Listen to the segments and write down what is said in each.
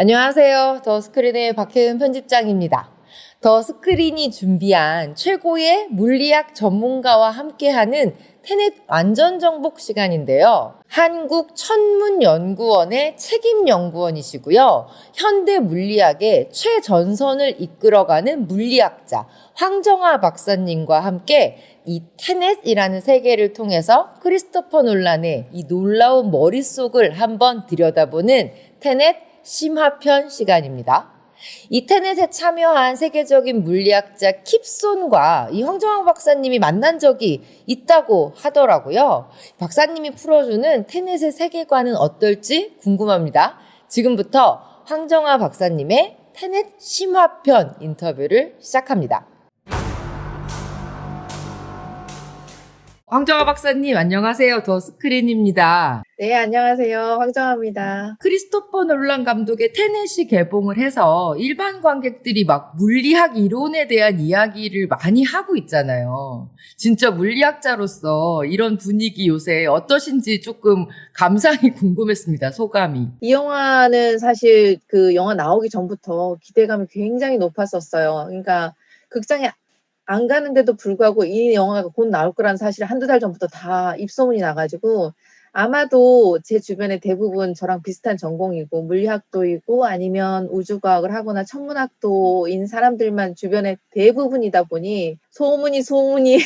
안녕하세요. 더 스크린의 박혜은 편집장입니다. 더 스크린이 준비한 최고의 물리학 전문가와 함께하는 테넷 완전 정복 시간인데요. 한국천문연구원의 책임연구원이시고요. 현대 물리학의 최전선을 이끌어가는 물리학자 황정아 박사님과 함께 이 테넷이라는 세계를 통해서 크리스토퍼 놀란의 이 놀라운 머릿속을 한번 들여다보는 테넷 심화편 시간입니다. 이 테넷에 참여한 세계적인 물리학자 킵손과 이 황정아 박사님이 만난 적이 있다고 하더라고요. 박사님이 풀어주는 테넷의 세계관은 어떨지 궁금합니다. 지금부터 황정아 박사님의 테넷 심화편 인터뷰를 시작합니다. 황정아 박사님 안녕하세요. 더 스크린입니다. 네, 안녕하세요. 황정아입니다. 크리스토퍼 놀란 감독의 테넷이 개봉을 해서 일반 관객들이 막 물리학 이론에 대한 이야기를 많이 하고 있잖아요. 진짜 물리학자로서 이런 분위기 요새 어떠신지 조금 감상이 궁금했습니다. 소감이. 이 영화는 사실 그 영화 나오기 전부터 기대감이 굉장히 높았었어요. 그러니까 극장에 안 가는데도 불구하고 이 영화가 곧 나올 거라는 사실을 한두 달 전부터 다 입소문이 나가지고 아마도 제 주변에 대부분 저랑 비슷한 전공이고 물리학도이고 아니면 우주과학을 하거나 천문학도인 사람들만 주변에 대부분이다 보니 소문이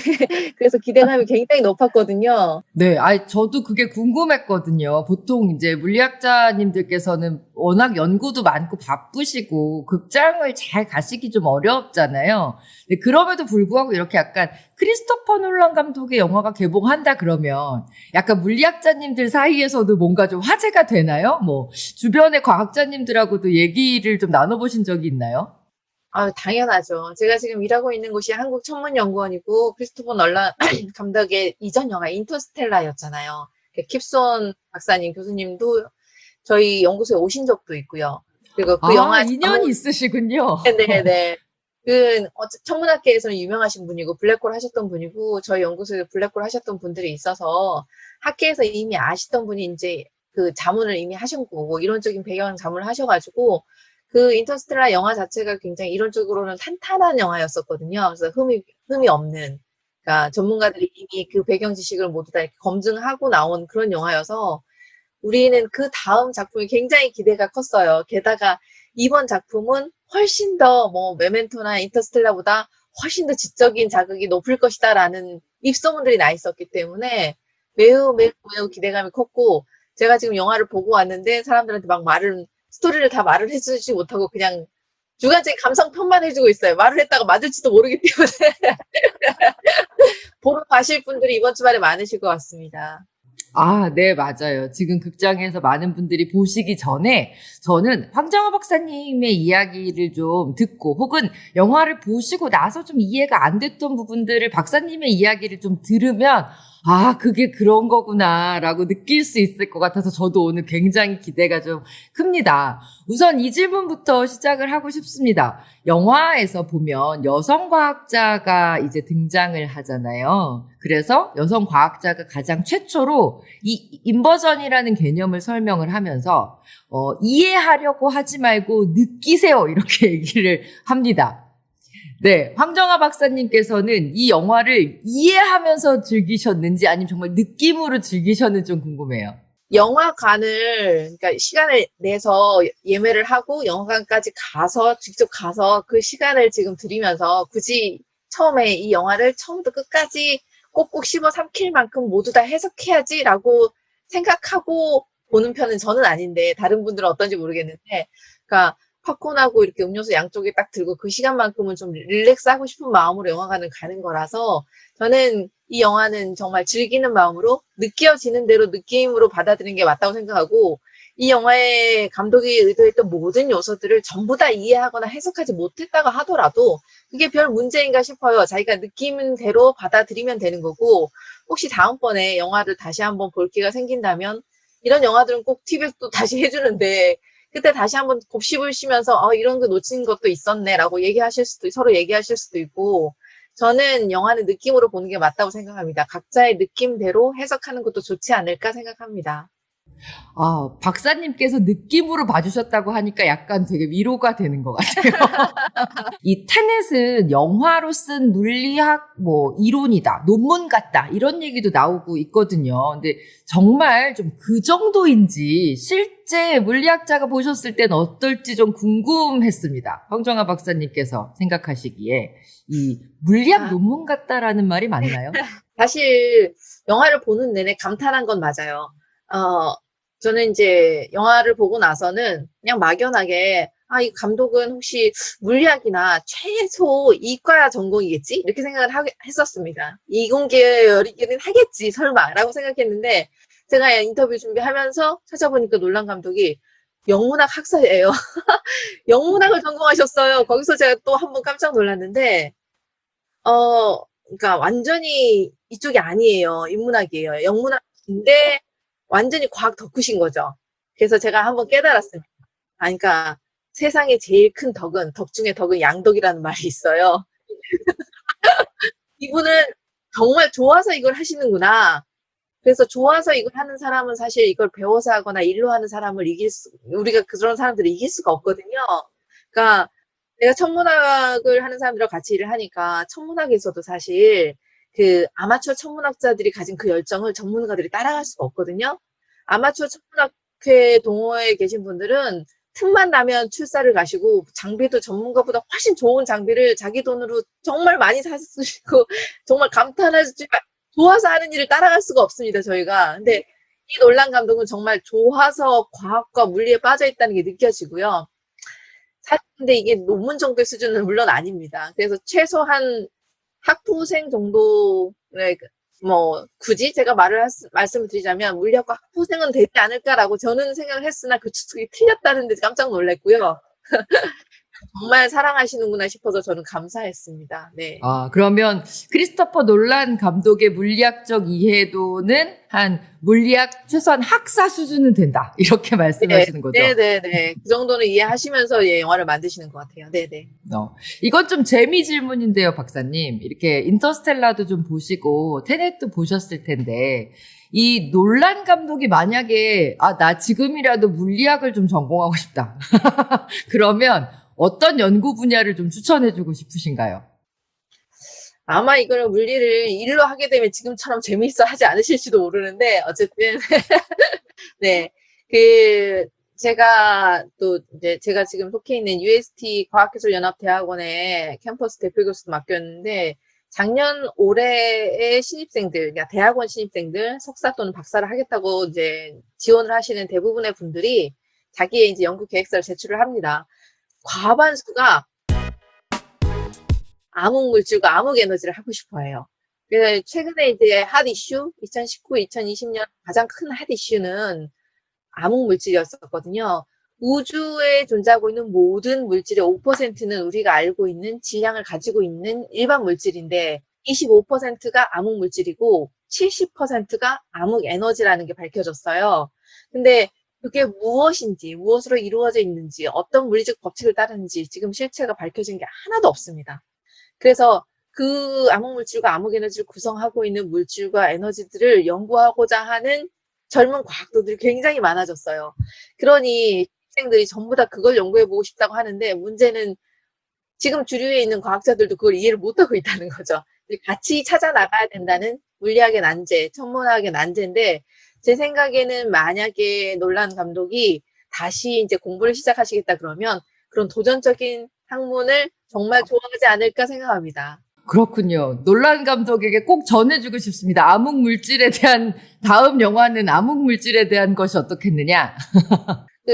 그래서 기대감이 굉장히 높았거든요. 네, 저도 그게 궁금했거든요. 보통 이제 물리학자님들께서는 워낙 연구도 많고 바쁘시고 극장을 잘 가시기 좀 어렵잖아요. 근데 그럼에도 불구하고 이렇게 약간 크리스토퍼 놀란 감독의 영화가 개봉한다 그러면 약간 물리학자님들 사이에서도 뭔가 좀 화제가 되나요? 뭐 주변의 과학자님들하고도 얘기를 좀 나눠보신 적이 있나요? 당연하죠. 제가 지금 일하고 있는 곳이 한국천문연구원이고 크리스토퍼 놀란 감독의 이전 영화 인터스텔라였잖아요. 킵손 박사님, 교수님도 저희 연구소에 오신 적도 있고요. 그리고 그 영화 인연이 있으시군요. 네네. 천문학계에서는 유명하신 분이고 블랙홀 하셨던 분이고 저희 연구소에 블랙홀 하셨던 분들이 있어서 학계에서 이미 아시던 분이 이제 그 자문을 이미 하신 거고 이론적인 배경 자문을 하셔가지고 그 인터스텔라 영화 자체가 굉장히 이론적으로는 탄탄한 영화였었거든요. 그래서 흠이 없는, 그러니까 전문가들이 이미 그 배경 지식을 모두 다 이렇게 검증하고 나온 그런 영화여서 우리는 그 다음 작품이 굉장히 기대가 컸어요. 게다가 이번 작품은 훨씬 더 메멘토나 인터스텔라보다 훨씬 더 지적인 자극이 높을 것이다라는 입소문들이 나 있었기 때문에 매우 기대감이 컸고 제가 지금 영화를 보고 왔는데 사람들한테 막 스토리를 다 말을 해주지 못하고 그냥 주관적인 감상평만 해주고 있어요. 말을 했다가 맞을지도 모르기 때문에 보러 가실 분들이 이번 주말에 많으실 것 같습니다. 네, 맞아요. 지금 극장에서 많은 분들이 보시기 전에 저는 황정아 박사님의 이야기를 좀 듣고 혹은 영화를 보시고 나서 좀 이해가 안 됐던 부분들을 박사님의 이야기를 좀 들으면 그게 그런 거구나라고 느낄 수 있을 것 같아서 저도 오늘 굉장히 기대가 좀 큽니다. 우선 이 질문부터 시작을 하고 싶습니다. 영화에서 보면 여성 과학자가 이제 등장을 하잖아요. 그래서 여성 과학자가 가장 최초로 이 인버전이라는 개념을 설명을 하면서 이해하려고 하지 말고 느끼세요 이렇게 얘기를 합니다. 네, 황정아 박사님께서는 이 영화를 이해하면서 즐기셨는지 아니면 정말 느낌으로 즐기셨는지 좀 궁금해요. 그러니까 시간을 내서 예매를 하고 영화관까지 직접 가서 그 시간을 지금 들이면서 굳이 처음에 이 영화를 처음부터 끝까지 꼭꼭 씹어 삼킬 만큼 모두 다 해석해야지라고 생각하고 보는 편은 저는 아닌데 다른 분들은 어떤지 모르겠는데, 그러니까 팝콘하고 이렇게 음료수 양쪽에 딱 들고 그 시간만큼은 좀 릴렉스 하고 싶은 마음으로 영화관을 가는 거라서 저는 이 영화는 정말 즐기는 마음으로 느껴지는 대로 느낌으로 받아들이는 게 맞다고 생각하고 이 영화의 감독이 의도했던 모든 요소들을 전부 다 이해하거나 해석하지 못했다고 하더라도 그게 별 문제인가 싶어요. 자기가 느끼는 대로 받아들이면 되는 거고 혹시 다음번에 영화를 다시 한번 볼 기회가 생긴다면 이런 영화들은 꼭 TV에서 또 다시 해주는데 그때 다시 한번 곱씹을 쉬면서 이런 거 놓친 것도 있었네라고 서로 얘기하실 수도 있고 저는 영화는 느낌으로 보는 게 맞다고 생각합니다. 각자의 느낌대로 해석하는 것도 좋지 않을까 생각합니다. 박사님께서 느낌으로 봐주셨다고 하니까 약간 되게 위로가 되는 것 같아요. 이 테넷은 영화로 쓴 물리학 이론이다, 논문 같다, 이런 얘기도 나오고 있거든요. 근데 정말 좀 그 정도인지 실제 물리학자가 보셨을 때는 어떨지 좀 궁금했습니다. 황정아 박사님께서 생각하시기에 이 물리학 논문 같다라는 말이 맞나요? 사실 영화를 보는 내내 감탄한 건 맞아요. 저는 이제 영화를 보고 나서는 그냥 막연하게 이 감독은 혹시 물리학이나 최소 이과 전공이겠지? 이렇게 생각을 했었습니다. 이공계열이기는 하겠지, 설마라고 생각했는데 제가 인터뷰 준비하면서 찾아보니까 놀란 감독이 영문학 학사예요. 영문학을 전공하셨어요. 거기서 제가 또 한 번 깜짝 놀랐는데 그러니까 완전히 이쪽이 아니에요. 인문학이에요. 영문학인데 완전히 과학 덕후신 거죠. 그래서 제가 한번 깨달았습니다. 그러니까 세상에 제일 큰 덕은, 덕 중에 덕은 양덕이라는 말이 있어요. 이분은 정말 좋아서 이걸 하시는구나. 그래서 좋아서 이걸 하는 사람은 사실 이걸 배워서 하거나 일로 하는 사람을 우리가 그런 사람들을 이길 수가 없거든요. 그러니까 내가 천문학을 하는 사람들과 같이 일을 하니까 천문학에서도 사실 그 아마추어 천문학자들이 가진 그 열정을 전문가들이 따라갈 수가 없거든요. 아마추어 천문학회 동호회에 계신 분들은 틈만 나면 출사를 가시고 장비도 전문가보다 훨씬 좋은 장비를 자기 돈으로 정말 많이 사시고 정말 감탄하지 좋아서 하는 일을 따라갈 수가 없습니다, 저희가. 근데 이 놀란 감독은 정말 좋아서 과학과 물리에 빠져 있다는 게 느껴지고요. 사실 근데 이게 논문 정도의 수준은 물론 아닙니다. 그래서 최소한 학부생 정도의 굳이 제가 말씀을 드리자면 물리학과 학부생은 되지 않을까라고 저는 생각을 했으나 그 추측이 틀렸다는 데 깜짝 놀랐고요. 정말 사랑하시는구나 싶어서 저는 감사했습니다. 네. 그러면 크리스토퍼 놀란 감독의 물리학적 이해도는 한 물리학 최소한 학사 수준은 된다, 이렇게 말씀하시는 거죠? 네네네. 그 정도는 이해하시면서 영화를 만드시는 것 같아요. 네네. 이건 좀 재미 질문인데요, 박사님. 이렇게 인터스텔라도 좀 보시고 테넷도 보셨을 텐데 이 놀란 감독이 만약에 나 지금이라도 물리학을 좀 전공하고 싶다 그러면 어떤 연구 분야를 좀 추천해주고 싶으신가요? 아마 이거를 물리를 일로 하게 되면 지금처럼 재미있어 하지 않으실지도 모르는데, 어쨌든, 네. 제가 지금 속해 있는 UST 과학기술연합대학원의 캠퍼스 대표 교수도 맡겼는데, 작년 올해의 신입생들, 그러니까 대학원 신입생들, 석사 또는 박사를 하겠다고 이제 지원을 하시는 대부분의 분들이 자기의 이제 연구 계획서를 제출을 합니다. 과반수가 암흑물질과 암흑에너지를 하고 싶어 해요. 그래서 최근에 이제 핫 이슈, 2019, 2020년 가장 큰 핫 이슈는 암흑물질이었었거든요. 우주에 존재하고 있는 모든 물질의 5%는 우리가 알고 있는 질량을 가지고 있는 일반 물질인데 25%가 암흑물질이고 70%가 암흑에너지라는 게 밝혀졌어요. 근데 그게 무엇인지, 무엇으로 이루어져 있는지, 어떤 물리적 법칙을 따르는지 지금 실체가 밝혀진 게 하나도 없습니다. 그래서 그 암흑물질과 암흑에너지를 구성하고 있는 물질과 에너지들을 연구하고자 하는 젊은 과학도들이 굉장히 많아졌어요. 그러니 학생들이 전부 다 그걸 연구해보고 싶다고 하는데 문제는 지금 주류에 있는 과학자들도 그걸 이해를 못하고 있다는 거죠. 같이 찾아 나가야 된다는 물리학의 난제, 천문학의 난제인데 제 생각에는 만약에 놀란 감독이 다시 이제 공부를 시작하시겠다 그러면 그런 도전적인 학문을 정말 좋아하지 않을까 생각합니다. 그렇군요. 놀란 감독에게 꼭 전해주고 싶습니다. 암흑물질에 대한 다음 영화는 암흑물질에 대한 것이 어떻겠느냐.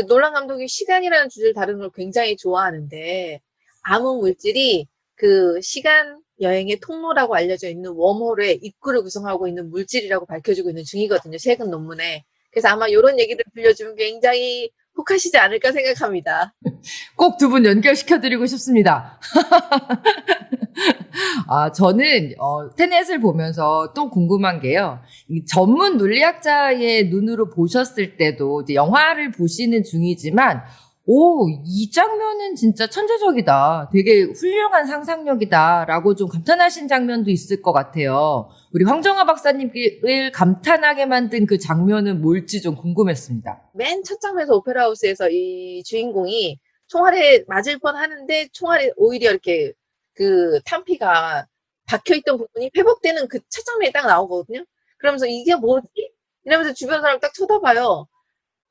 놀란 감독이 시간이라는 주제를 다루는 걸 굉장히 좋아하는데 암흑물질이 그 시간 여행의 통로라고 알려져 있는 웜홀의 입구를 구성하고 있는 물질이라고 밝혀지고 있는 중이거든요. 최근 논문에. 그래서 아마 이런 얘기를 들려주면 굉장히 혹하시지 않을까 생각합니다. 꼭 두 분 연결시켜드리고 싶습니다. 저는 테넷을 보면서 또 궁금한 게요. 이 전문 물리학자의 눈으로 보셨을 때도 이제 영화를 보시는 중이지만 오, 이 장면은 진짜 천재적이다. 되게 훌륭한 상상력이다라고 좀 감탄하신 장면도 있을 것 같아요. 우리 황정아 박사님을 감탄하게 만든 그 장면은 뭘지 좀 궁금했습니다. 맨 첫 장면에서 오페라 하우스에서 이 주인공이 총알에 맞을 뻔 하는데 총알에 오히려 이렇게 그 탄피가 박혀있던 부분이 회복되는 그 첫 장면이 딱 나오거든요. 그러면서 이게 뭐지? 이러면서 주변 사람 딱 쳐다봐요.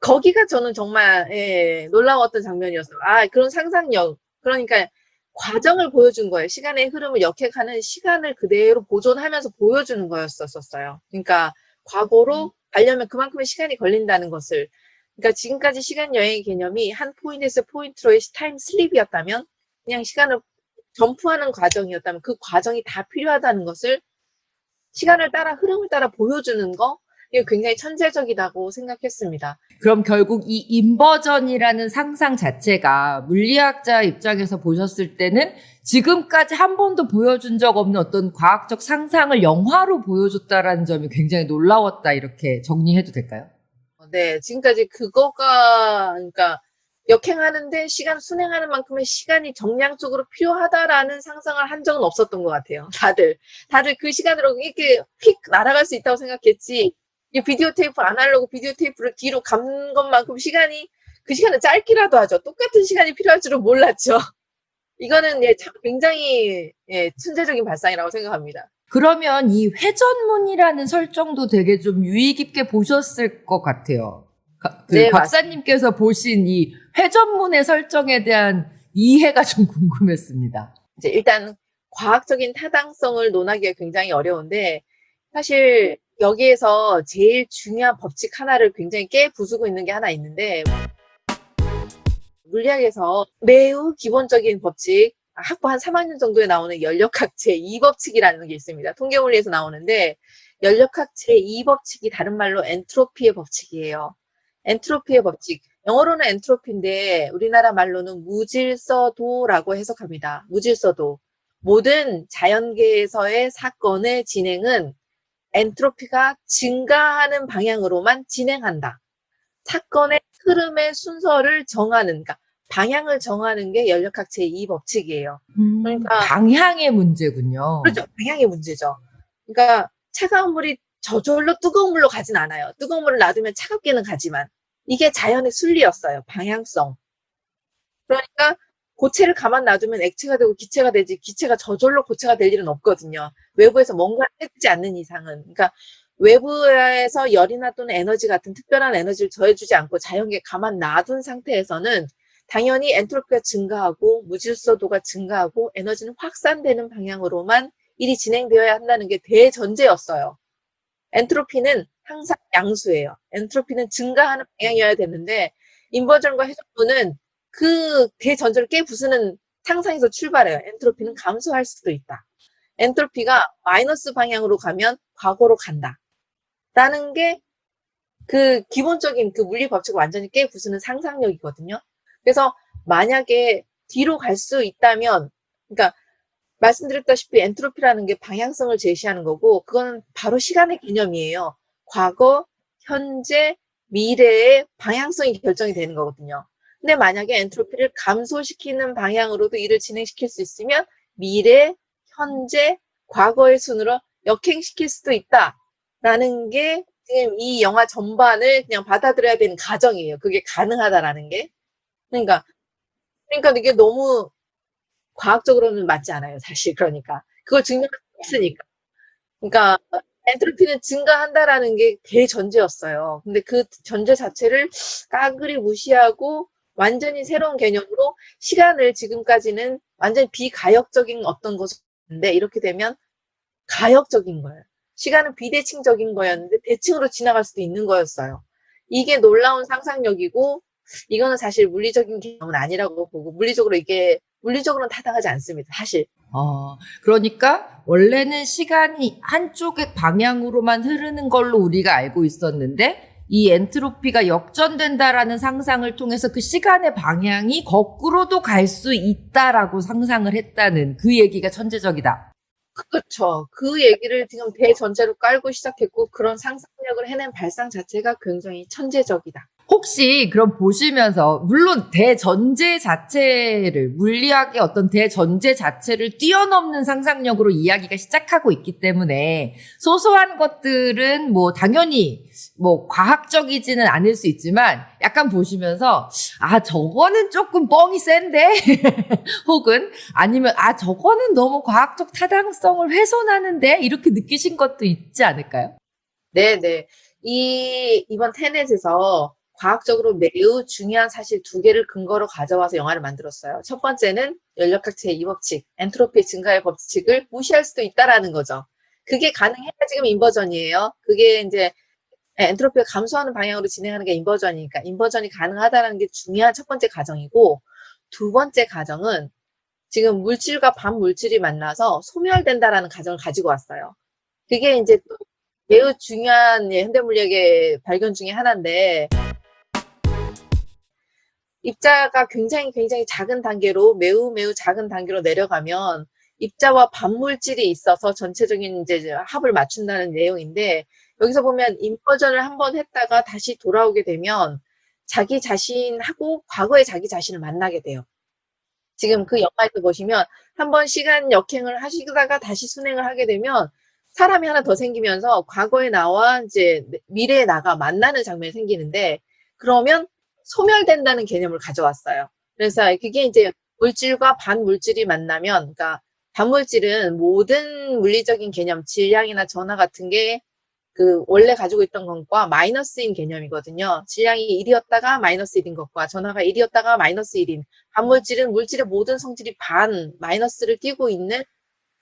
거기가 저는 정말 예, 놀라웠던 장면이었어요. 아, 그런 상상력. 그러니까 과정을 보여준 거예요. 시간의 흐름을 역행하는 시간을 그대로 보존하면서 보여주는 거였었어요. 그러니까 과거로 가려면 그만큼의 시간이 걸린다는 것을. 그러니까 지금까지 시간 여행의 개념이 한 포인트에서 포인트로의 타임 슬립이었다면 그냥 시간을 점프하는 과정이었다면 그 과정이 다 필요하다는 것을 시간을 따라 흐름을 따라 보여주는 거 이게 굉장히 천재적이라고 생각했습니다. 그럼 결국 이 인버전이라는 상상 자체가 물리학자 입장에서 보셨을 때는 지금까지 한 번도 보여준 적 없는 어떤 과학적 상상을 영화로 보여줬다라는 점이 굉장히 놀라웠다 이렇게 정리해도 될까요? 네, 지금까지 그거가 그러니까 역행하는데 시간 순행하는 만큼의 시간이 정량적으로 필요하다라는 상상을 한 적은 없었던 것 같아요. 다들 그 시간으로 이렇게 휙 날아갈 수 있다고 생각했지. 이 비디오 테이프 아날로그 비디오 테이프를 뒤로 간 것만큼 시간이 그 시간은 짧기라도 하죠. 똑같은 시간이 필요할 줄은 몰랐죠. 이거는 예, 굉장히 예, 천재적인 발상이라고 생각합니다. 그러면 이 회전문이라는 설정도 되게 좀 유의 깊게 보셨을 것 같아요. 네, 박사님께서 보신 이 회전문의 설정에 대한 이해가 좀 궁금했습니다. 이제 일단 과학적인 타당성을 논하기가 굉장히 어려운데 사실 여기에서 제일 중요한 법칙 하나를 굉장히 깨부수고 있는 게 하나 있는데 물리학에서 매우 기본적인 법칙 학부 한 3학년 정도에 나오는 연력학 제2법칙이라는 게 있습니다. 통계물리에서 나오는데 연력학 제2법칙이 다른 말로 엔트로피의 법칙이에요. 엔트로피의 법칙. 영어로는 엔트로피인데 우리나라 말로는 무질서도라고 해석합니다. 무질서도. 모든 자연계에서의 사건의 진행은 엔트로피가 증가하는 방향으로만 진행한다. 사건의 흐름의 순서를 정하는, 그러니까 방향을 정하는 게 연력학 제2법칙이에요. 그러니까 방향의 문제군요. 그렇죠. 방향의 문제죠. 그러니까 차가운 물이 저절로 뜨거운 물로 가진 않아요. 뜨거운 물을 놔두면 차갑게는 가지만 이게 자연의 순리였어요. 방향성. 그러니까 고체를 가만 놔두면 액체가 되고 기체가 되지 기체가 저절로 고체가 될 일은 없거든요. 외부에서 뭔가를 해주지 않는 이상은. 그러니까 외부에서 열이나 또는 에너지 같은 특별한 에너지를 더해주지 않고 자연계에 가만 놔둔 상태에서는 당연히 엔트로피가 증가하고 무질서도가 증가하고 에너지는 확산되는 방향으로만 일이 진행되어야 한다는 게 대전제였어요. 엔트로피는 항상 양수예요. 엔트로피는 증가하는 방향이어야 되는데 인버전과 회전문은 그 대전제를 깨부수는 상상에서 출발해요. 엔트로피는 감소할 수도 있다. 엔트로피가 마이너스 방향으로 가면 과거로 간다. 라는 게 그 기본적인 그 물리 법칙을 완전히 깨부수는 상상력이거든요. 그래서 만약에 뒤로 갈 수 있다면, 그러니까 말씀드렸다시피 엔트로피라는 게 방향성을 제시하는 거고, 그거는 바로 시간의 개념이에요. 과거, 현재, 미래의 방향성이 결정이 되는 거거든요. 근데 만약에 엔트로피를 감소시키는 방향으로도 일을 진행시킬 수 있으면 미래, 현재, 과거의 순으로 역행시킬 수도 있다라는 게 지금 이 영화 전반을 그냥 받아들여야 되는 가정이에요. 그게 가능하다라는 게. 그러니까 이게 너무 과학적으로는 맞지 않아요, 사실. 그러니까 그걸 증명할 수 없으니까. 그러니까 엔트로피는 증가한다라는 게 대전제였어요. 근데 그 전제 자체를 까그리 무시하고 완전히 새로운 개념으로 시간을 지금까지는 완전히 비가역적인 어떤 것인데 이렇게 되면 가역적인 거예요. 시간은 비대칭적인 거였는데 대칭으로 지나갈 수도 있는 거였어요. 이게 놀라운 상상력이고 이거는 사실 물리적인 개념은 아니라고 보고 물리적으로는 타당하지 않습니다. 사실. 그러니까 원래는 시간이 한쪽의 방향으로만 흐르는 걸로 우리가 알고 있었는데 이 엔트로피가 역전된다라는 상상을 통해서 그 시간의 방향이 거꾸로도 갈 수 있다라고 상상을 했다는 그 얘기가 천재적이다. 그렇죠. 그 얘기를 지금 대전제로 깔고 시작했고 그런 상상력을 해낸 발상 자체가 굉장히 천재적이다. 혹시 그럼 보시면서 물론 대전제 자체를 물리학의 어떤 대전제 자체를 뛰어넘는 상상력으로 이야기가 시작하고 있기 때문에 소소한 것들은 뭐 당연히 뭐 과학적이지는 않을 수 있지만 약간 보시면서 아 저거는 조금 뻥이 센데 혹은 아니면 아 저거는 너무 과학적 타당성을 훼손하는데 이렇게 느끼신 것도 있지 않을까요? 네네. 이번 테넷에서 과학적으로 매우 중요한 사실 두 개를 근거로 가져와서 영화를 만들었어요. 첫 번째는 연력학 제2법칙, 엔트로피 증가의 법칙을 무시할 수도 있다라는 거죠. 그게 가능해야 지금 인버전이에요. 그게 이제 엔트로피가 감소하는 방향으로 진행하는 게 인버전이니까 인버전이 가능하다는 게 중요한 첫 번째 가정이고, 두 번째 가정은 지금 물질과 반물질이 만나서 소멸된다라는 가정을 가지고 왔어요. 그게 이제 또 매우 중요한 현대물리학의 발견 중에 하나인데, 입자가 굉장히 작은 단계로 매우 작은 단계로 내려가면 입자와 반물질이 있어서 전체적인 이제 합을 맞춘다는 내용인데, 여기서 보면 인버전을 한번 했다가 다시 돌아오게 되면 자기 자신하고 과거의 자기 자신을 만나게 돼요. 지금 그 영화에서 보시면 한번 시간 역행을 하시다가 다시 순행을 하게 되면 사람이 하나 더 생기면서 과거의 나와 이제 미래의 나가 만나는 장면이 생기는데, 그러면 소멸된다는 개념을 가져왔어요. 그래서 그게 이제 물질과 반물질이 만나면, 그러니까 반물질은 모든 물리적인 개념, 질량이나 전하 같은 게 그 원래 가지고 있던 것과 마이너스인 개념이거든요. 질량이 1이었다가 마이너스 1인 것과 전하가 1이었다가 마이너스 1인, 반물질은 물질의 모든 성질이 반 마이너스를 띠고 있는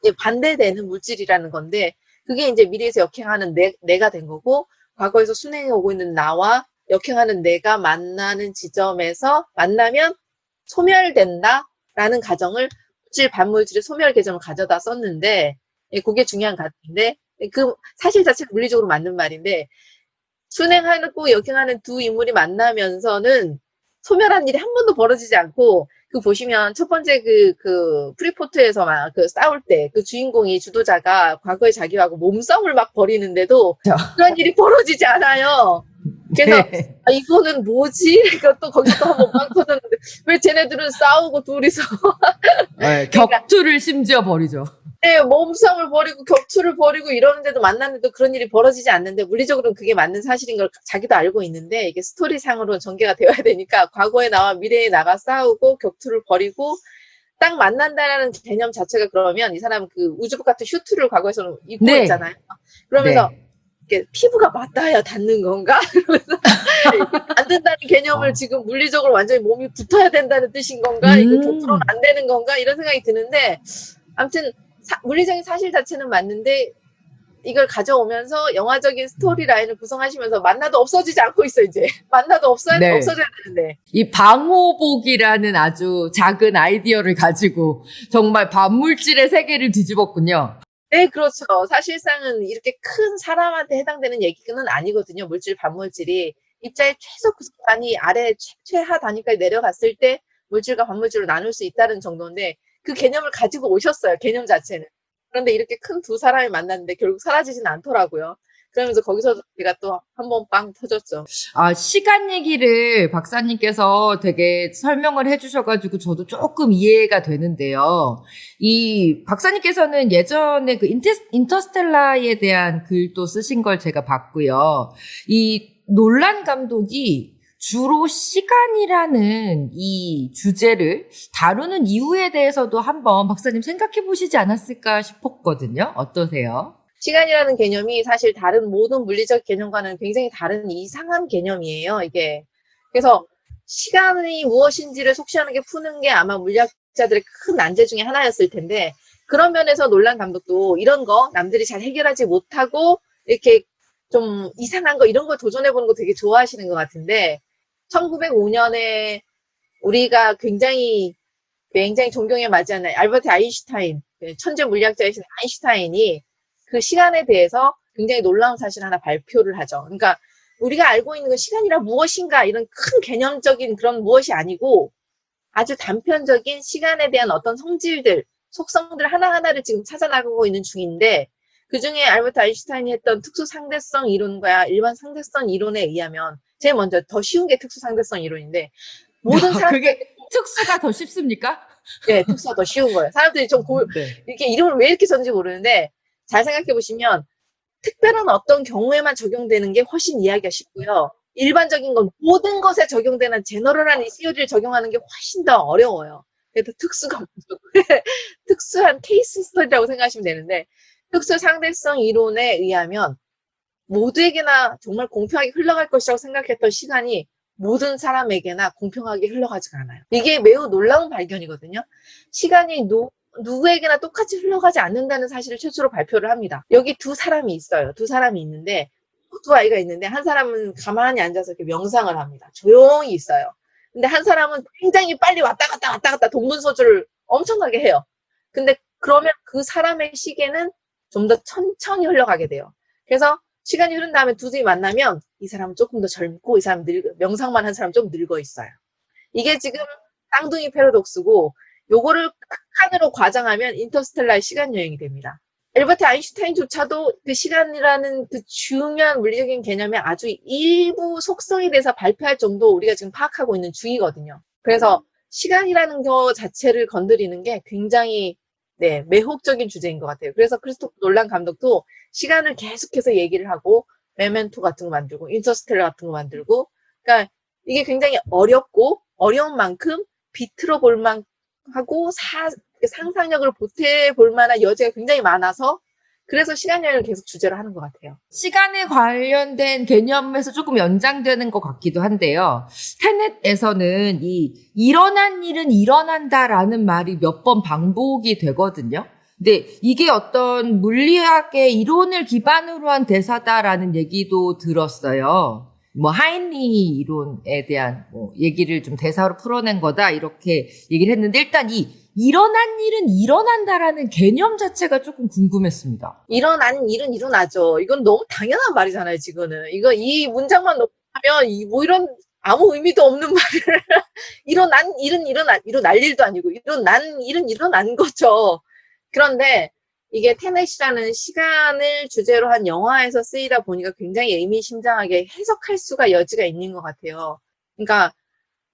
이제 반대되는 물질이라는 건데, 그게 이제 미래에서 역행하는 내가 된 거고, 과거에서 순행해 오고 있는 나와 역행하는 내가 만나는 지점에서 만나면 소멸된다라는 가정을, 물질 반물질의 소멸 개념을 가져다 썼는데, 그게 중요한 가정인데, 그 사실 자체가 물리적으로 맞는 말인데, 순행하고 역행하는 두 인물이 만나면서는 소멸한 일이 한 번도 벌어지지 않고, 그 보시면 첫 번째 프리포트에서 막 그 싸울 때 그 주인공이 주도자가 과거의 자기하고 몸싸움을 막 벌이는데도 그런 일이 벌어지지 않아요. 그래서 네. 아, 이거는 뭐지? 또 거기서 또 한번 빵 터졌는데 왜 쟤네들은 싸우고 둘이서 네, 그러니까 격투를 심지어 벌이죠. 네, 몸싸움을 벌이고 격투를 벌이고 이러는데도 만났는데도 그런 일이 벌어지지 않는데, 물리적으로는 그게 맞는 사실인 걸 자기도 알고 있는데, 이게 스토리상으로 전개가 되어야 되니까 과거에 나와 미래에 나가 싸우고 격투를 벌이고 딱 만난다라는 개념 자체가, 그러면 이 사람은 그 우주복 같은 슈트를 과거에서는 입고 있잖아요. 네. 그러면서 네. 이렇게 피부가 맞닿아야 닿는 건가? 그러면서 닿는다는 개념을 어. 지금 물리적으로 완전히 몸이 붙어야 된다는 뜻인 건가? 이거 격투로는 음. 안 되는 건가? 이런 생각이 드는데, 아무튼 물리적인 사실 자체는 맞는데, 이걸 가져오면서 영화적인 스토리 라인을 구성하시면서 만나도 없어지지 않고 있어, 이제. 만나도 네. 없어져야 되는데. 이 방호복이라는 아주 작은 아이디어를 가지고 정말 반물질의 세계를 뒤집었군요. 네, 그렇죠. 사실상은 이렇게 큰 사람한테 해당되는 얘기는 아니거든요. 물질, 반물질이. 입자의 최소 구성단위 아래 최하 단위까지 내려갔을 때 물질과 반물질로 나눌 수 있다는 정도인데, 그 개념을 가지고 오셨어요, 개념 자체는. 그런데 이렇게 큰 두 사람이 만났는데 결국 사라지진 않더라고요. 그러면서 거기서 제가 또 한 번 빵 터졌죠. 아, 시간 얘기를 박사님께서 되게 설명을 해주셔가지고 저도 조금 이해가 되는데요. 이 박사님께서는 예전에 그 인터스텔라에 대한 글도 쓰신 걸 제가 봤고요. 이 놀란 감독이 주로 시간이라는 이 주제를 다루는 이유에 대해서도 한번 박사님 생각해 보시지 않았을까 싶었거든요. 어떠세요? 시간이라는 개념이 사실 다른 모든 물리적 개념과는 굉장히 다른 이상한 개념이에요, 이게. 그래서 시간이 무엇인지를 속시원하게 푸는 게 아마 물리학자들의 큰 난제 중에 하나였을 텐데, 그런 면에서 놀란 감독도 이런 거 남들이 잘 해결하지 못하고 이렇게 좀 이상한 거 이런 거 도전해보는 거 되게 좋아하시는 것 같은데, 1905년에 우리가 굉장히 존경에 맞지 않는 알버트 아인슈타인, 천재 물리학자이신 아인슈타인이 그 시간에 대해서 굉장히 놀라운 사실 하나 발표를 하죠. 그러니까 우리가 알고 있는 건 시간이란 무엇인가 이런 큰 개념적인 그런 무엇이 아니고, 아주 단편적인 시간에 대한 어떤 성질들, 속성들 하나하나를 지금 찾아나가고 있는 중인데, 그 중에 알버트 아인슈타인이 했던 특수 상대성 이론과 일반 상대성 이론에 의하면 제일 먼저 더 쉬운 게 특수 상대성 이론인데 모든 사람 그게 특수가 더 쉽습니까? 네, 특수가 더 쉬운 거예요. 사람들이 네. 이렇게 이름을 왜 이렇게 썼는지 모르는데 잘 생각해 보시면 특별한 어떤 경우에만 적용되는 게 훨씬 이해하기가 쉽고요. 일반적인 건 모든 것에 적용되는 제너럴한 이 시어리를 적용하는 게 훨씬 더 어려워요. 그래서 특수가 먼저 특수한 케이스 스터디라고 생각하시면 되는데 특수 상대성 이론에 의하면 모두에게나 정말 공평하게 흘러갈 것이라고 생각했던 시간이 모든 사람에게나 공평하게 흘러가지가 않아요. 이게 매우 놀라운 발견이거든요. 시간이 누구에게나 똑같이 흘러가지 않는다는 사실을 최초로 발표를 합니다. 여기 두 사람이 있어요. 두 사람이 있는데 두 아이가 있는데 한 사람은 가만히 앉아서 이렇게 명상을 합니다. 조용히 있어요. 근데 한 사람은 굉장히 빨리 왔다 갔다 동분서주를 엄청나게 해요. 근데 그러면 그 사람의 시계는 좀 더 천천히 흘러가게 돼요. 그래서 시간이 흐른 다음에 두 분이 만나면 이 사람은 조금 더 젊고 이 사람 명상만 한 사람 좀 늙어 있어요. 이게 지금 쌍둥이 패러독스고 요거를 극한으로 과장하면 인터스텔라의 시간 여행이 됩니다. 엘버트 아인슈타인조차도 그 시간이라는 그 중요한 물리적인 개념의 아주 일부 속성에 대해서 발표할 정도 우리가 지금 파악하고 있는 중이거든요. 그래서 시간이라는 거 자체를 건드리는 게 굉장히 매혹적인 주제인 것 같아요. 그래서 크리스토프 놀란 감독도 시간을 계속해서 얘기를 하고 메멘토 같은 거 만들고 인터스텔라 같은 거 만들고 그러니까 이게 굉장히 어렵고 어려운 만큼 비틀어 볼 만하고 상상력을 보태볼 만한 여지가 굉장히 많아서 그래서 시간 여행을 계속 주제로 하는 것 같아요. 시간에 관련된 개념에서 조금 연장되는 것 같기도 한데요. 테넷에서는 일어난 일은 일어난다라는 말이 몇 번 반복이 되거든요. 근데 이게 어떤 물리학의 이론을 기반으로 한 대사다라는 얘기도 들었어요. 뭐 하인리 이론에 대한 얘기를 좀 대사로 풀어낸 거다 이렇게 얘기를 했는데 일단 일어난 일은 일어난다라는 개념 자체가 조금 궁금했습니다. 일어난 일은 일어나죠. 이건 너무 당연한 말이잖아요, 지금은. 이 문장만 놓고 하면, 뭐 이런 아무 의미도 없는 말을, 일어난 일은 일어날 일도 아니고, 일어난 일은 일어난 거죠. 그런데 이게 테넷이라는 시간을 주제로 한 영화에서 쓰이다 보니까 굉장히 의미심장하게 해석할 수가 여지가 있는 것 같아요. 그러니까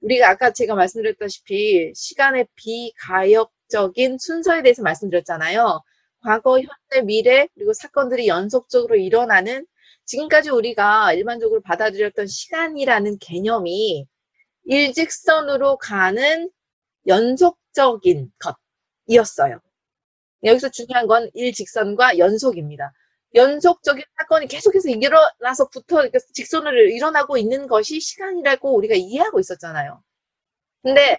우리가 아까 제가 말씀드렸다시피 시간의 비가역적인 순서에 대해서 말씀드렸잖아요. 과거, 현재, 미래 그리고 사건들이 연속적으로 일어나는 지금까지 우리가 일반적으로 받아들였던 시간이라는 개념이 일직선으로 가는 연속적인 것이었어요. 여기서 중요한 건 일직선과 연속입니다. 연속적인 사건이 계속해서 일어나서부터 이렇게 직선으로 일어나고 있는 것이 시간이라고 우리가 이해하고 있었잖아요. 근데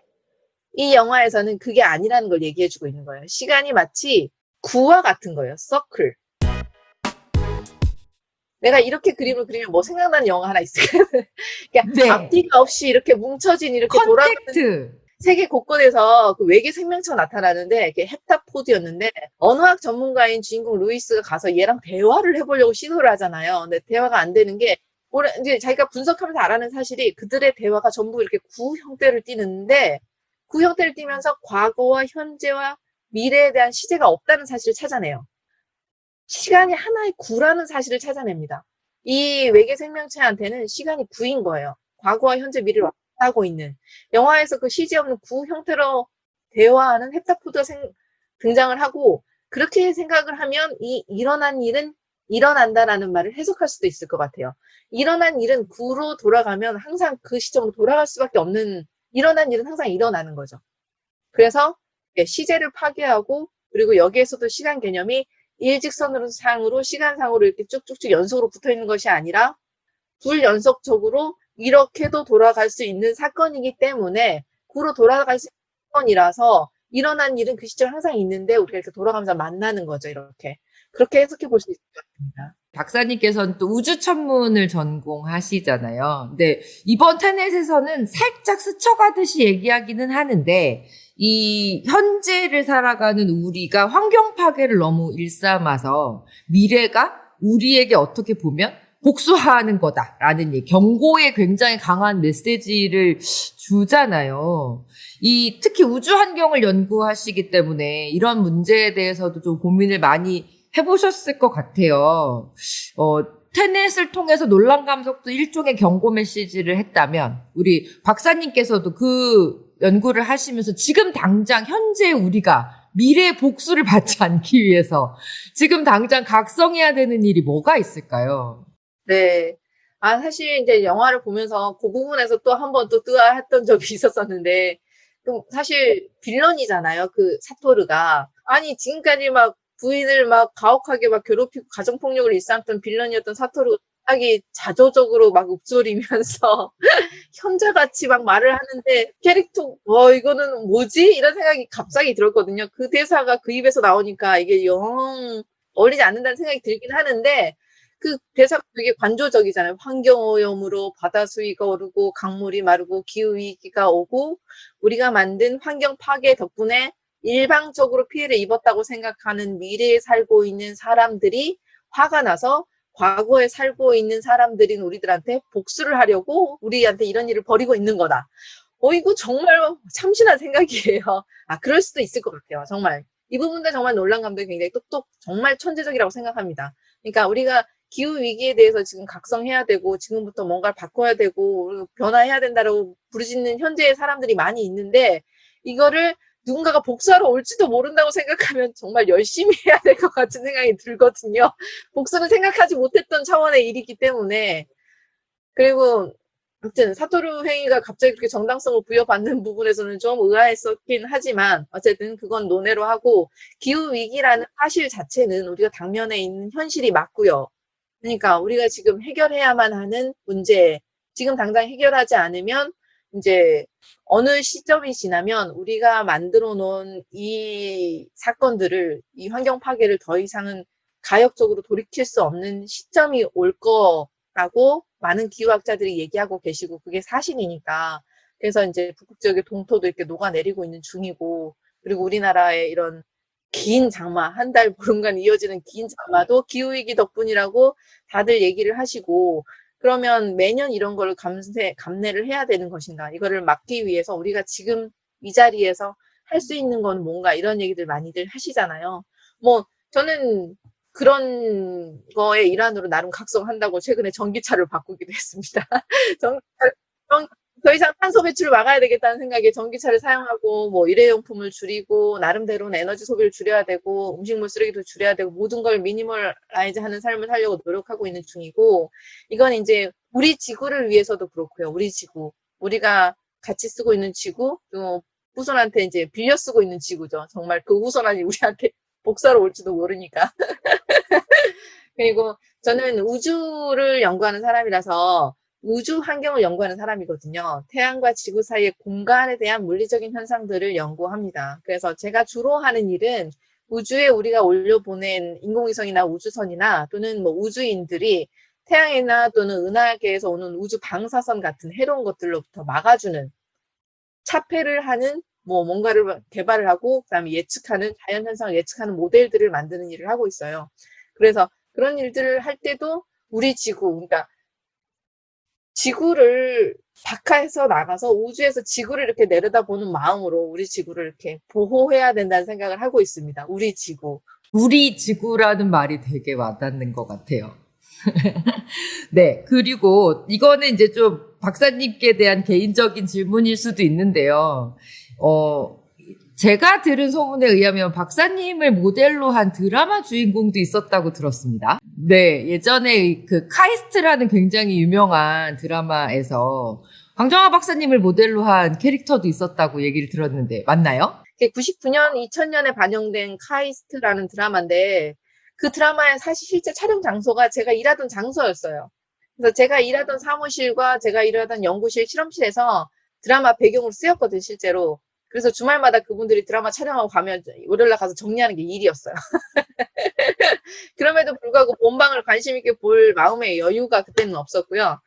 이 영화에서는 그게 아니라는 걸 얘기해주고 있는 거예요. 시간이 마치 구와 같은 거예요. 서클. 내가 이렇게 그림을 그리면 뭐 생각나는 영화 하나 있을까요? 그러니까 네. 앞뒤가 없이 이렇게 뭉쳐진 이렇게 돌아가는 컨택트. 세계 곳곳에서 그 외계 생명체가 나타나는데 그게 헵타포드였는데 언어학 전문가인 주인공 루이스가 가서 얘랑 대화를 해보려고 시도를 하잖아요. 근데 대화가 안 되는 게 이제 자기가 분석하면서 알아낸 사실이 그들의 대화가 전부 이렇게 구 형태를 띠는데 구 형태를 띠면서 과거와 현재와 미래에 대한 시제가 없다는 사실을 찾아내요. 시간이 하나의 구라는 사실을 찾아냅니다. 이 외계 생명체한테는 시간이 구인 거예요. 과거와 현재, 미래를 하고 있는 영화에서 그 시제 없는 구 형태로 대화하는 헵타포드가 등장을 하고 그렇게 생각을 하면 이 일어난 일은 일어난다라는 말을 해석할 수도 있을 것 같아요. 일어난 일은 구로 돌아가면 항상 그 시점으로 돌아갈 수밖에 없는 일어난 일은 항상 일어나는 거죠. 그래서 시제를 파괴하고 그리고 여기에서도 시간 개념이 일직선으로 상으로 시간상으로 이렇게 쭉쭉쭉 연속으로 붙어 있는 것이 아니라 불연속적으로 이렇게도 돌아갈 수 있는 사건이기 때문에 구로 돌아갈 수 있는 사건이라서 일어난 일은 그 시점에 항상 있는데 우리가 이렇게 돌아가면서 만나는 거죠. 이렇게. 그렇게 해석해 볼 수 있을 것 같습니다. 박사님께서는 또 우주천문을 전공하시잖아요. 근데 이번 테넷에서는 살짝 스쳐가듯이 얘기하기는 하는데 이 현재를 살아가는 우리가 환경 파괴를 너무 일삼아서 미래가 우리에게 어떻게 보면 복수하는 거다라는 경고에 굉장히 강한 메시지를 주잖아요. 특히 우주 환경을 연구하시기 때문에 이런 문제에 대해서도 좀 고민을 많이 해보셨을 것 같아요. 테넷을 통해서 논란 감독도 일종의 경고 메시지를 했다면 우리 박사님께서도 그 연구를 하시면서 지금 당장 현재 우리가 미래의 복수를 받지 않기 위해서 지금 당장 각성해야 되는 일이 뭐가 있을까요? 네. 사실 이제 영화를 보면서 그 부분에서 또 한 번 또 뜨아했던 적이 있었었는데, 또 사실 빌런이잖아요. 그 사토르가. 아니, 지금까지 막 부인을 막 가혹하게 막 괴롭히고 가정폭력을 일삼던 빌런이었던 사토르가 갑자기 자조적으로 막 읊조리면서 현자같이 막 말을 하는데 캐릭터, 이거는 뭐지? 이런 생각이 갑자기 들었거든요. 그 대사가 그 입에서 나오니까 이게 영 어울리지 않는다는 생각이 들긴 하는데, 그 대사가 되게 관조적이잖아요. 환경오염으로 바다 수위가 오르고 강물이 마르고 기후위기가 오고 우리가 만든 환경 파괴 덕분에 일방적으로 피해를 입었다고 생각하는 미래에 살고 있는 사람들이 화가 나서 과거에 살고 있는 사람들인 우리들한테 복수를 하려고 우리한테 이런 일을 벌이고 있는 거다. 이거 정말 참신한 생각이에요. 그럴 수도 있을 것 같아요. 정말. 이 부분도 정말 놀란 감독이 굉장히 정말 천재적이라고 생각합니다. 그러니까 우리가 기후 위기에 대해서 지금 각성해야 되고 지금부터 뭔가를 바꿔야 되고 변화해야 된다라고 부르짖는 현재의 사람들이 많이 있는데 이거를 누군가가 복수하러 올지도 모른다고 생각하면 정말 열심히 해야 될 것 같은 생각이 들거든요. 복수는 생각하지 못했던 차원의 일이기 때문에. 그리고 아무튼 사토루 행위가 갑자기 그렇게 정당성을 부여받는 부분에서는 좀 의아했었긴 하지만 어쨌든 그건 논외로 하고 기후위기라는 사실 자체는 우리가 당면에 있는 현실이 맞고요. 그러니까 우리가 지금 해결해야만 하는 문제, 지금 당장 해결하지 않으면 이제 어느 시점이 지나면 우리가 만들어 놓은 이 사건들을, 이 환경 파괴를 더 이상은 가역적으로 돌이킬 수 없는 시점이 올 거라고 많은 기후학자들이 얘기하고 계시고 그게 사실이니까. 그래서 이제 북극 지역의 동토도 이렇게 녹아내리고 있는 중이고, 그리고 우리나라의 이런 긴 장마, 한 달 보름간 이어지는 긴 장마도 기후위기 덕분이라고 다들 얘기를 하시고, 그러면 매년 이런 걸 감내를 해야 되는 것인가? 이거를 막기 위해서 우리가 지금 이 자리에서 할 수 있는 건 뭔가 이런 얘기들 많이들 하시잖아요. 저는 그런 거의 일환으로 나름 각성한다고 최근에 전기차를 바꾸기도 했습니다. 더 이상 탄소 배출을 막아야 되겠다는 생각에 전기차를 사용하고 일회용품을 줄이고 나름대로는 에너지 소비를 줄여야 되고 음식물 쓰레기도 줄여야 되고 모든 걸 미니멀라이즈 하는 삶을 살려고 노력하고 있는 중이고, 이건 이제 우리 지구를 위해서도 그렇고요. 우리 지구, 우리가 같이 쓰고 있는 지구, 또 후손한테 이제 빌려 쓰고 있는 지구죠. 정말 그 후손이 우리한테 복사로 올지도 모르니까. 그리고 저는 우주를 연구하는 사람이라서 우주 환경을 연구하는 사람이거든요. 태양과 지구 사이의 공간에 대한 물리적인 현상들을 연구합니다. 그래서 제가 주로 하는 일은 우주에 우리가 올려보낸 인공위성이나 우주선이나 또는 우주인들이 태양이나 또는 은하계에서 오는 우주 방사선 같은 해로운 것들로부터 막아주는, 차폐를 하는 뭔가를 개발을 하고 그다음에 예측하는, 자연현상을 예측하는 모델들을 만드는 일을 하고 있어요. 그래서 그런 일들을 할 때도 우리 지구, 그러니까 지구를 박하해서 나가서 우주에서 지구를 이렇게 내려다보는 마음으로 우리 지구를 이렇게 보호해야 된다는 생각을 하고 있습니다. 우리 지구. 우리 지구라는 말이 되게 와닿는 것 같아요. 네. 그리고 이거는 이제 좀 박사님께 대한 개인적인 질문일 수도 있는데요. 제가 들은 소문에 의하면 박사님을 모델로 한 드라마 주인공도 있었다고 들었습니다. 네, 예전에 그 카이스트라는 굉장히 유명한 드라마에서 황정화 박사님을 모델로 한 캐릭터도 있었다고 얘기를 들었는데 맞나요? 99년, 2000년에 반영된 카이스트라는 드라마인데 그 드라마의 사실 실제 촬영 장소가 제가 일하던 장소였어요. 그래서 제가 일하던 사무실과 제가 일하던 연구실, 실험실에서 드라마 배경으로 쓰였거든요, 실제로. 그래서 주말마다 그분들이 드라마 촬영하고 가면 월요일날 가서 정리하는 게 일이었어요. 그럼에도 불구하고 본방을 관심 있게 볼 마음의 여유가 그때는 없었고요.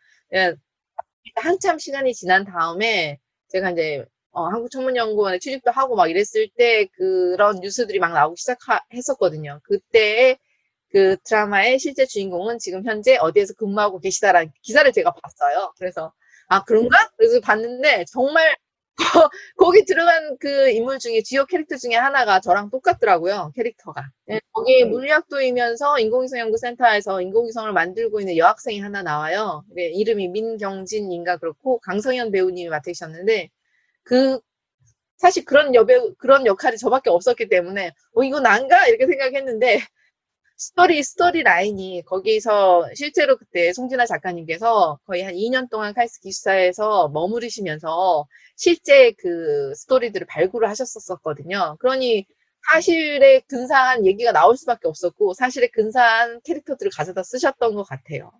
한참 시간이 지난 다음에 제가 이제 한국천문연구원에 취직도 하고 막 이랬을 때 그런 뉴스들이 막 나오기 시작했었거든요. 그때 그 드라마의 실제 주인공은 지금 현재 어디에서 근무하고 계시다라는 기사를 제가 봤어요. 그래서 그런가? 그래서 봤는데 정말 거기 들어간 그 인물 중에 주요 캐릭터 중에 하나가 저랑 똑같더라고요. 캐릭터가. 네, 거기 물리학도이면서 인공위성연구센터에서 인공위성을 만들고 있는 여학생이 하나 나와요. 네, 이름이 민경진인가 그렇고 강성현 배우님이 맡으셨는데 그 사실 그런 여배우 그런 역할이 저밖에 없었기 때문에 이거 난가 이렇게 생각했는데 스토리 라인이 거기서 실제로 그때 송진아 작가님께서 거의 한 2년 동안 카이스트 기숙사에서 머무르시면서 실제 그 스토리들을 발굴을 하셨었거든요. 그러니 사실에 근사한 얘기가 나올 수밖에 없었고 사실에 근사한 캐릭터들을 가져다 쓰셨던 것 같아요.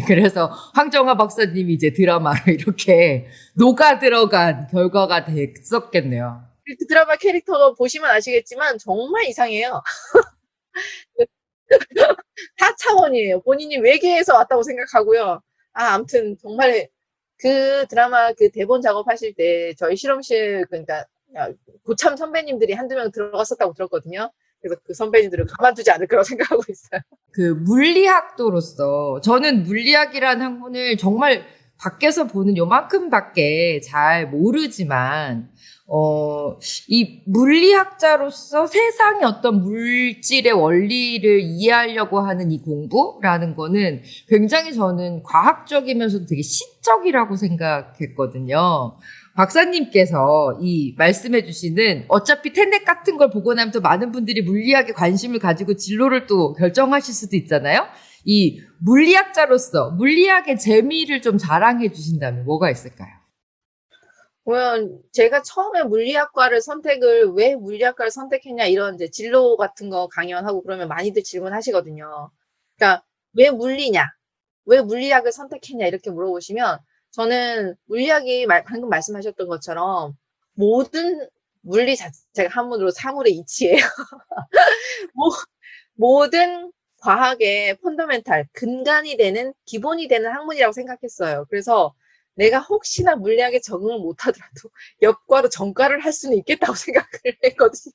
그래서 황정화 박사님이 이제 드라마로 이렇게 녹아 들어간 결과가 됐었겠네요. 그 드라마 캐릭터 보시면 아시겠지만 정말 이상해요. 4차원이에요. 본인이 외계에서 왔다고 생각하고요. 아무튼 정말 그 드라마 그 대본 작업하실 때 저희 실험실 그러니까 고참 선배님들이 한두 명 들어갔었다고 들었거든요. 그래서 그 선배님들을 가만두지 않을 거라고 생각하고 있어요. 그 물리학도로서 저는 물리학이라는 학문을 정말 밖에서 보는 요만큼밖에 잘 모르지만 이 물리학자로서 세상의 어떤 물질의 원리를 이해하려고 하는 이 공부라는 거는 굉장히 저는 과학적이면서도 되게 시적이라고 생각했거든요. 박사님께서 이 말씀해 주시는 어차피 텐넷 같은 걸 보고 나면 또 많은 분들이 물리학에 관심을 가지고 진로를 또 결정하실 수도 있잖아요. 이 물리학자로서 물리학의 재미를 좀 자랑해 주신다면 뭐가 있을까요? 보면 제가 처음에 왜 물리학과를 선택했냐 이런 이제 진로 같은 거 강연하고 그러면 많이들 질문하시거든요. 그러니까 왜 물리냐? 왜 물리학을 선택했냐? 이렇게 물어보시면 저는 물리학이 방금 말씀하셨던 것처럼 모든 물리 자체가 한문으로 사물의 이치예요. 모든 과학의 펀더멘탈, 근간이 되는, 기본이 되는 학문이라고 생각했어요. 그래서 내가 혹시나 물리학에 적응을 못하더라도 역과로 전과를 할 수는 있겠다고 생각을 했거든요.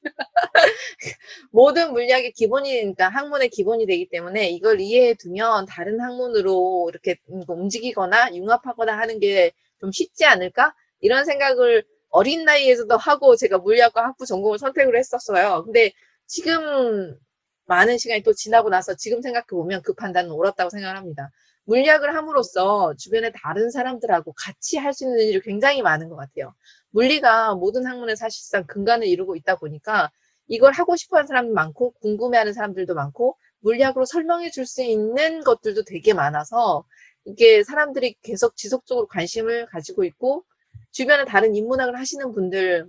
모든 물리학의 기본이니까 학문의 기본이 되기 때문에 이걸 이해해 두면 다른 학문으로 이렇게 움직이거나 융합하거나 하는 게 좀 쉽지 않을까? 이런 생각을 어린 나이에서도 하고 제가 물리학과 학부 전공을 선택을 했었어요. 근데 지금 많은 시간이 또 지나고 나서 지금 생각해보면 그 판단은 옳았다고 생각을 합니다. 물리학을 함으로써 주변의 다른 사람들하고 같이 할 수 있는 일이 굉장히 많은 것 같아요. 물리가 모든 학문의 사실상 근간을 이루고 있다 보니까 이걸 하고 싶어 하는 사람도 많고, 궁금해하는 사람들도 많고, 물리학으로 설명해 줄 수 있는 것들도 되게 많아서, 이게 사람들이 계속 지속적으로 관심을 가지고 있고, 주변에 다른 인문학을 하시는 분들,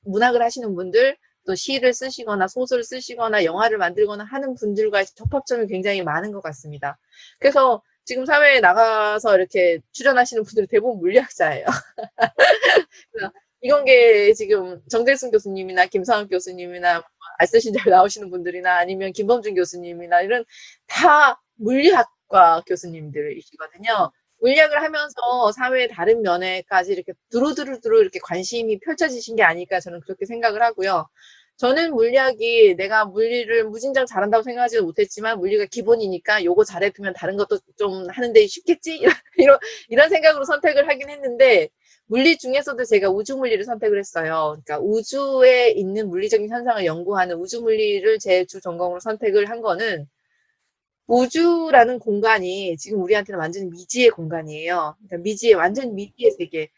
문학을 하시는 분들, 또 시를 쓰시거나 소설을 쓰시거나 영화를 만들거나 하는 분들과의 접합점이 굉장히 많은 것 같습니다. 그래서 지금 사회에 나가서 이렇게 출연하시는 분들이 대부분 물리학자예요. 이건계 지금 정대승 교수님이나 김성학 교수님이나 알쓸신잘 나오시는 분들이나 아니면 김범준 교수님이나 이런 다 물리학과 교수님들이시거든요. 물리학을 하면서 사회의 다른 면에까지 이렇게 두루두루 이렇게 관심이 펼쳐지신 게 아닐까 저는 그렇게 생각을 하고요. 저는 물리학이 내가 물리를 무진장 잘한다고 생각하지도 못했지만 물리가 기본이니까 요거 잘해두면 다른 것도 좀 하는데 쉽겠지? 이런 생각으로 선택을 하긴 했는데 물리 중에서도 제가 우주 물리를 선택을 했어요. 그러니까 우주에 있는 물리적인 현상을 연구하는 우주 물리를 제 주 전공으로 선택을 한 거는 우주라는 공간이 지금 우리한테는 완전히 미지의 공간이에요. 그러니까 완전 미지의 세계.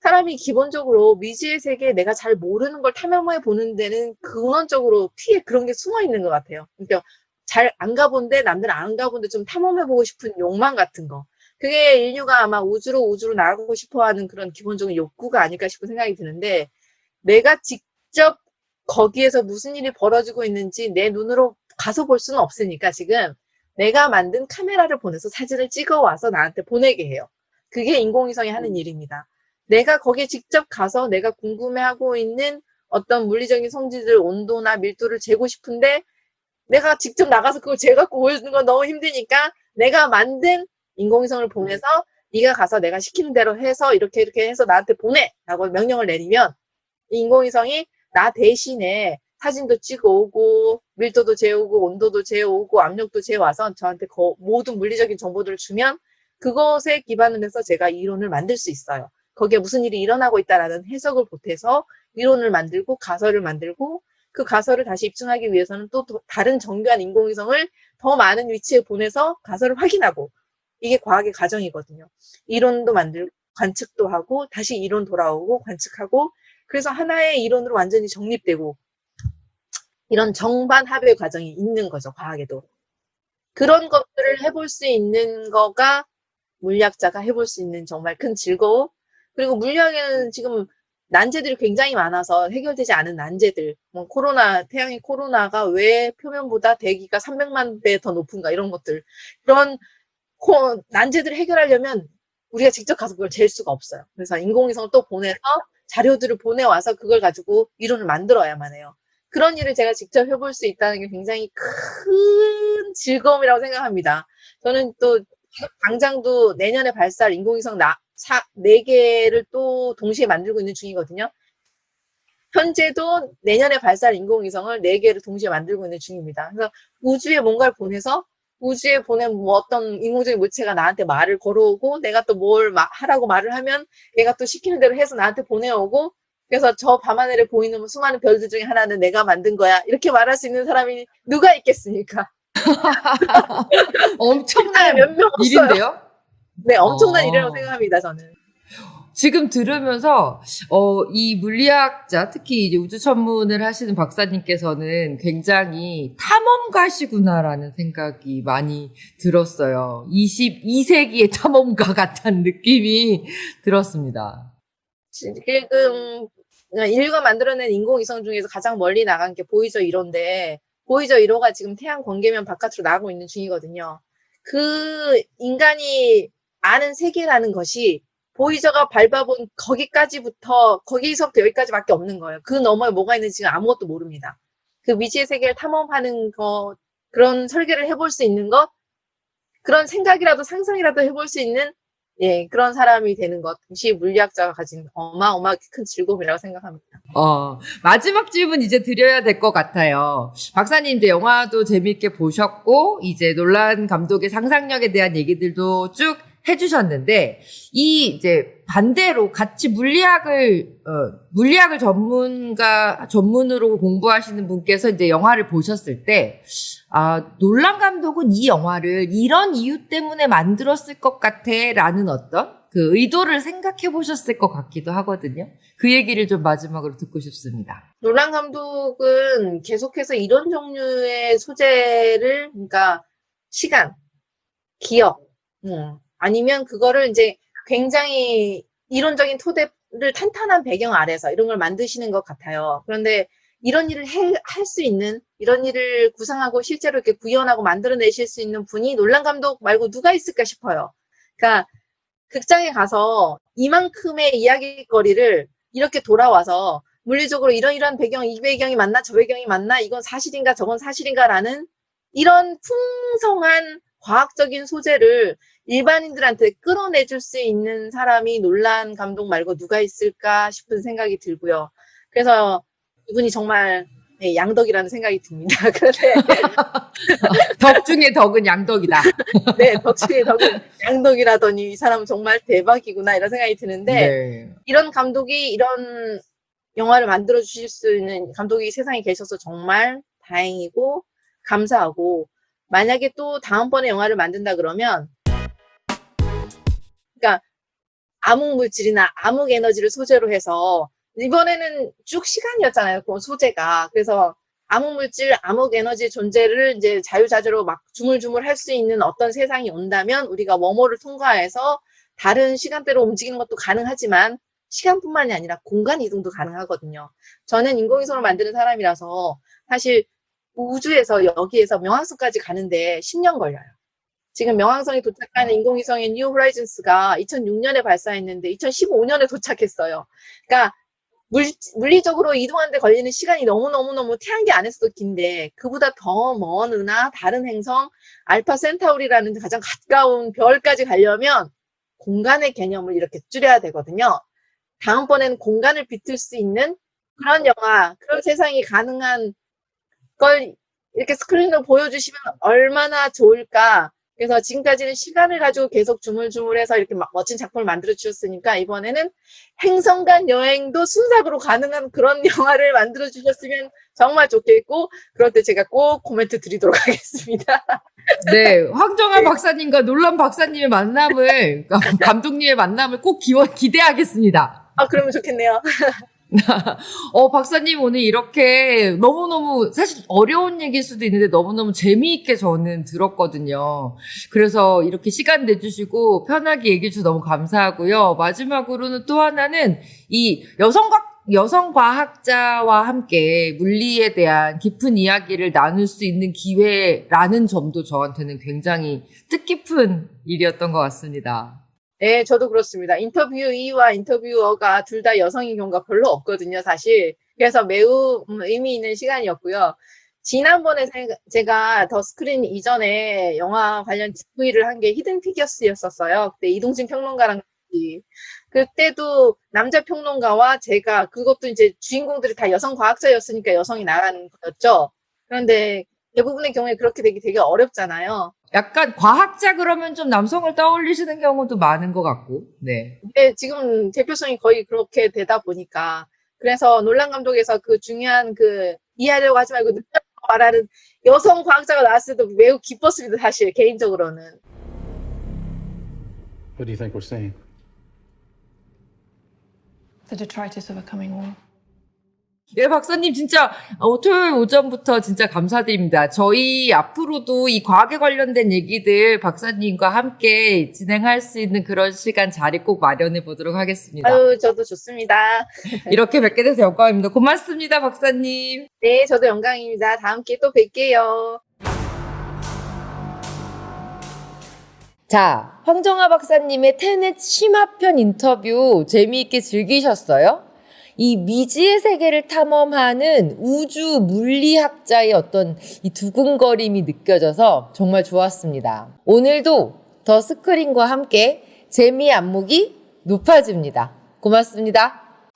사람이 기본적으로 미지의 세계에 내가 잘 모르는 걸 탐험해 보는 데는 근원적으로 피에 그런 게 숨어 있는 것 같아요. 그러니까 잘 안 가본데 남들 안 가본데 좀 탐험해 보고 싶은 욕망 같은 거. 그게 인류가 아마 우주로 나가고 싶어 하는 그런 기본적인 욕구가 아닐까 싶은 생각이 드는데 내가 직접 거기에서 무슨 일이 벌어지고 있는지 내 눈으로 가서 볼 수는 없으니까 지금 내가 만든 카메라를 보내서 사진을 찍어 와서 나한테 보내게 해요. 그게 인공위성이 하는 일입니다. 내가 거기에 직접 가서 내가 궁금해하고 있는 어떤 물리적인 성질들 온도나 밀도를 재고 싶은데 내가 직접 나가서 그걸 재갖고 보여주는 건 너무 힘드니까 내가 만든 인공위성을 보내서 네가 가서 내가 시키는 대로 해서 이렇게 해서 나한테 보내! 라고 명령을 내리면 인공위성이 나 대신에 사진도 찍어오고 밀도도 재오고 온도도 재오고 압력도 재와서 저한테 모든 물리적인 정보들을 주면 그것에 기반을 해서 제가 이론을 만들 수 있어요. 거기에 무슨 일이 일어나고 있다라는 해석을 보태서 이론을 만들고 가설을 만들고 그 가설을 다시 입증하기 위해서는 또 다른 정교한 인공위성을 더 많은 위치에 보내서 가설을 확인하고 이게 과학의 과정이거든요. 이론도 만들고 관측도 하고 다시 이론 돌아오고 관측하고 그래서 하나의 이론으로 완전히 정립되고 이런 정반합의 과정이 있는 거죠. 과학에도. 그런 것들을 해볼 수 있는 거가 물리학자가 해볼 수 있는 정말 큰 즐거움. 그리고 물리학에는 지금 난제들이 굉장히 많아서 해결되지 않은 난제들. 뭐 태양의 코로나가 왜 표면보다 대기가 300만 배 더 높은가 이런 것들. 그런 난제들을 해결하려면 우리가 직접 가서 그걸 잴 수가 없어요. 그래서 인공위성을 또 보내서 자료들을 보내와서 그걸 가지고 이론을 만들어야만 해요. 그런 일을 제가 직접 해볼 수 있다는 게 굉장히 큰 즐거움이라고 생각합니다. 저는 또 당장도 내년에 발사할 인공위성 4개를 또 동시에 만들고 있는 중이거든요. 현재도 내년에 발사할 인공위성을 4개를 동시에 만들고 있는 중입니다. 그래서 우주에 뭔가를 보내서 우주에 보낸 뭐 어떤 인공적인 물체가 나한테 말을 걸어오고 내가 또 뭘 하라고 말을 하면 얘가 또 시키는 대로 해서 나한테 보내오고 그래서 저 밤하늘에 보이는 수많은 별들 중에 하나는 내가 만든 거야. 이렇게 말할 수 있는 사람이 누가 있겠습니까? 엄청난 몇 명 없어요. 일인데요? 네, 엄청난 일이라고 생각합니다, 저는. 지금 들으면서 이 물리학자 특히 이제 우주 천문을 하시는 박사님께서는 굉장히 탐험가시구나라는 생각이 많이 들었어요. 22세기의 탐험가 같다는 느낌이 들었습니다. 지금 인류가 만들어낸 인공위성 중에서 가장 멀리 나간 게 보이저 1호인데 보이저 1호가 지금 태양 광계면 바깥으로 나가고 있는 중이거든요. 그 인간이 아는 세계라는 것이 보이저가 밟아본 거기서부터 여기까지밖에 없는 거예요. 그 너머에 뭐가 있는지 지금 아무것도 모릅니다. 그 미지의 세계를 탐험하는 것, 그런 설계를 해볼 수 있는 것, 그런 생각이라도 상상이라도 해볼 수 있는 그런 사람이 되는 것이 물리학자가 가진 어마어마하게 큰 즐거움이라고 생각합니다. 마지막 질문 이제 드려야 될 것 같아요. 박사님 이제 영화도 재미있게 보셨고, 이제 놀란 감독의 상상력에 대한 얘기들도 쭉 해주셨는데, 이제 반대로 같이 물리학을 전문으로 공부하시는 분께서 이제 영화를 보셨을 때, 놀란 감독은 이 영화를 이런 이유 때문에 만들었을 것 같아 라는 어떤 그 의도를 생각해 보셨을 것 같기도 하거든요. 그 얘기를 좀 마지막으로 듣고 싶습니다. 놀란 감독은 계속해서 이런 종류의 소재를, 그러니까 시간, 기억, 아니면 그거를 이제 굉장히 이론적인 토대를 탄탄한 배경 아래서 이런 걸 만드시는 것 같아요. 그런데 이런 일을 할 수 있는, 이런 일을 구상하고 실제로 이렇게 구현하고 만들어내실 수 있는 분이 놀란 감독 말고 누가 있을까 싶어요. 그러니까 극장에 가서 이만큼의 이야기거리를 이렇게 돌아와서 물리적으로 이런 배경, 이 배경이 맞나, 저 배경이 맞나, 이건 사실인가, 저건 사실인가라는 이런 풍성한 과학적인 소재를 일반인들한테 끌어내줄 수 있는 사람이 놀란 감독 말고 누가 있을까 싶은 생각이 들고요. 그래서 이분이 정말 양덕이라는 생각이 듭니다. 그런데 덕 중에 덕은 양덕이다. 네, 덕 중에 덕은 양덕이라더니 이 사람은 정말 대박이구나 이런 생각이 드는데 네. 이런 감독이 이런 영화를 만들어 주실 수 있는 감독이 세상에 계셔서 정말 다행이고 감사하고 만약에 또 다음번에 영화를 만든다 그러면 그러니까 암흑 물질이나 암흑 에너지를 소재로 해서 이번에는 쭉 시간이었잖아요. 그 소재가. 그래서 암흑 물질, 암흑 에너지의 존재를 이제 자유자재로 막 주물주물 할 수 있는 어떤 세상이 온다면 우리가 웜홀을 통과해서 다른 시간대로 움직이는 것도 가능하지만 시간뿐만이 아니라 공간 이동도 가능하거든요. 저는 인공위성을 만드는 사람이라서 사실 우주에서 여기에서 명왕성까지 가는데 10년 걸려요. 지금 명왕성에 도착하는 인공위성인 뉴 호라이즌스가 2006년에 발사했는데 2015년에 도착했어요. 그러니까 물리적으로 이동하는데 걸리는 시간이 너무너무너무 태양계 안에서도 긴데 그보다 더 먼 은하 다른 행성 알파 센타우리라는 가장 가까운 별까지 가려면 공간의 개념을 이렇게 줄여야 되거든요. 다음번에는 공간을 비틀 수 있는 그런 영화, 그런 세상이 가능한 걸 이렇게 스크린으로 보여주시면 얼마나 좋을까. 그래서 지금까지는 시간을 가지고 계속 주물주물해서 이렇게 막 멋진 작품을 만들어 주셨으니까 이번에는 행성 간 여행도 순삭으로 가능한 그런 영화를 만들어 주셨으면 정말 좋겠고, 그럴 때 제가 꼭 코멘트 드리도록 하겠습니다. 네, 황정아 박사님과 놀란 박사님의 만남을, 감독님의 만남을 꼭 기대하겠습니다. 아, 그러면 좋겠네요. 박사님 오늘 이렇게 너무너무 사실 어려운 얘기일 수도 있는데 너무너무 재미있게 저는 들었거든요. 그래서 이렇게 시간 내주시고 편하게 얘기해 주셔서 너무 감사하고요. 마지막으로는 또 하나는 이 여성 과학자와 함께 물리에 대한 깊은 이야기를 나눌 수 있는 기회라는 점도 저한테는 굉장히 뜻깊은 일이었던 것 같습니다. 네, 저도 그렇습니다. 인터뷰이와 인터뷰어가 둘 다 여성인 경우가 별로 없거든요, 사실. 그래서 매우 의미 있는 시간이었고요. 지난번에 제가 더 스크린 이전에 영화 관련 GV를 한 게 히든 피겨스였었어요. 그때 이동진 평론가랑 같이. 그때도 남자 평론가와 제가, 그것도 이제 주인공들이 다 여성 과학자였으니까 여성이 나가는 거였죠. 그런데 대부분의 경우에 그렇게 되기 되게 어렵잖아요. 약간 과학자 그러면 좀 남성을 떠올리시는 경우도 많은 것 같고, 네. 근데 지금 대표성이 거의 그렇게 되다 보니까, 그래서 놀란 감독에서 그 중요한 그 이해하려고 하지 말고 느끼려고 말하는 여성 과학자가 나왔을 때도 매우 기뻤습니다, 사실 개인적으로는. What do you think we're seeing? The detritus of a coming war. 예, 박사님 진짜 토요일 오전부터 진짜 감사드립니다. 저희 앞으로도 이 과학에 관련된 얘기들 박사님과 함께 진행할 수 있는 그런 시간 자리 꼭 마련해 보도록 하겠습니다. 아유, 저도 좋습니다. 이렇게 뵙게 돼서 영광입니다. 고맙습니다, 박사님. 네, 저도 영광입니다. 다음 기회에 또 뵐게요. 자, 황정아 박사님의 테넷 심화편 인터뷰 재미있게 즐기셨어요? 이 미지의 세계를 탐험하는 우주 물리학자의 어떤 이 두근거림이 느껴져서 정말 좋았습니다. 오늘도 더 스크린과 함께 재미 안목이 높아집니다. 고맙습니다.